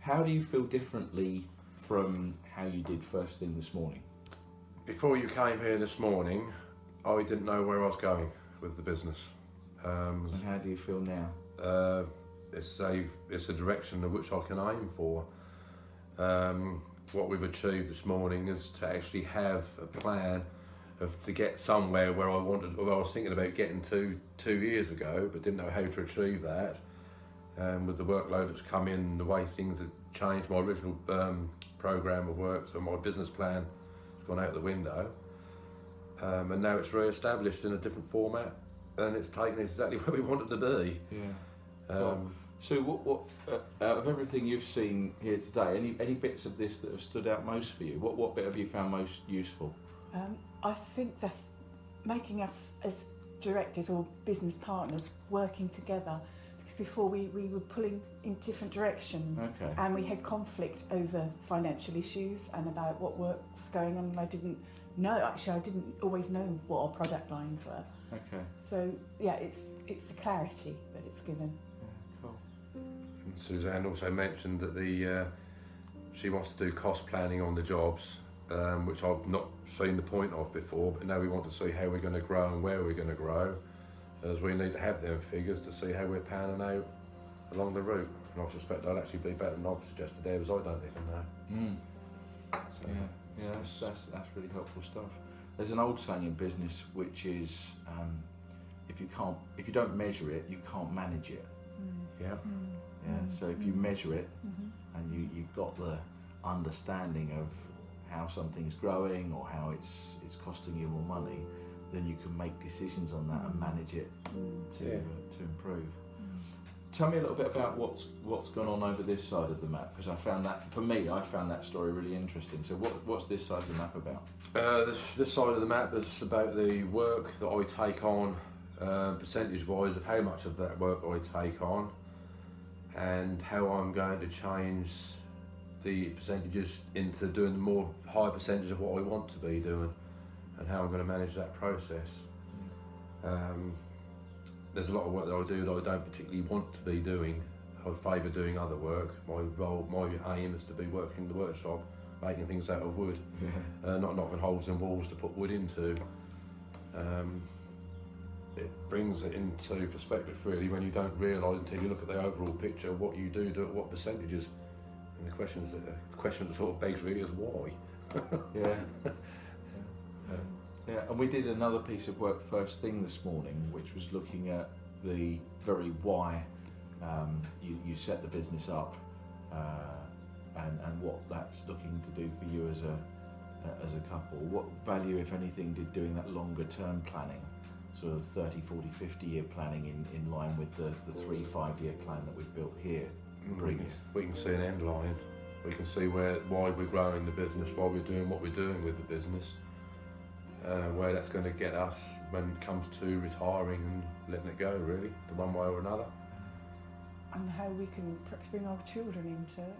How do you feel differently from how you did first thing this morning? Before you came here this morning, I didn't know where I was going with the business. And how do you feel now? It's a direction in which I can aim for. What we've achieved this morning is to actually have a plan to get somewhere where I wanted, or I was thinking about getting to 2 years ago, but didn't know how to achieve that. With the workload that's come in, the way things have changed, my original programme of work, so my business plan has gone out the window. And now it's re-established in a different format, and it's taken us exactly where we wanted to be. Yeah. So what out of everything you've seen here today, any bits of this that have stood out most for you? What bit have you found most useful? I think that's making us as directors or business partners working together. Because before we were pulling in different directions, Okay. and we had conflict over financial issues and about what work was going on. And I didn't always know what our product lines were. Okay. So yeah, it's the clarity that it's given. Cool. And Suzanne also mentioned that she wants to do cost planning on the jobs, which I've not seen the point of before, but now we want to see how we're going to grow and where we're going to grow, as we need to have them figures to see how we're panning out along the route. And I suspect I'll actually be better than I've suggested there, as I don't even know. So. Yeah, that's really helpful stuff. There's an old saying in business which is, if you don't measure it, you can't manage it. Yeah. Yeah. So if you measure it, and you've got the understanding of how something's growing or how it's costing you more money, then you can make decisions on that and manage it to improve. Tell me a little bit about what's gone on over this side of the map, because I found that story really interesting. So what's this side of the map about? This side of the map is about the work that I take on, percentage-wise of how much of that work I take on, and how I'm going to change the percentages into doing more high percentage of what I want to be doing, and how I'm going to manage that process. There's a lot of work that I do that I don't particularly want to be doing. I favour doing other work. My aim is to be working in the workshop, making things out of wood, not knocking holes in walls to put wood into. It brings it into perspective really when you don't realise until you look at the overall picture what you do at what percentages. And the question that sort of begs really is why. Yeah. Yeah, and we did another piece of work first thing this morning, which was looking at the very why you set the business up, and what that's looking to do for you as a couple. What value, if anything, did doing that longer term planning, sort of 30, 40, 50 year planning in line with the 3-5 year plan that we've built here bring? We can see an end line. We can see why we're growing the business, why we're doing what we're doing with the business. Where that's going to get us when it comes to retiring and letting it go, really, the one way or another. And how we can perhaps bring our children into it.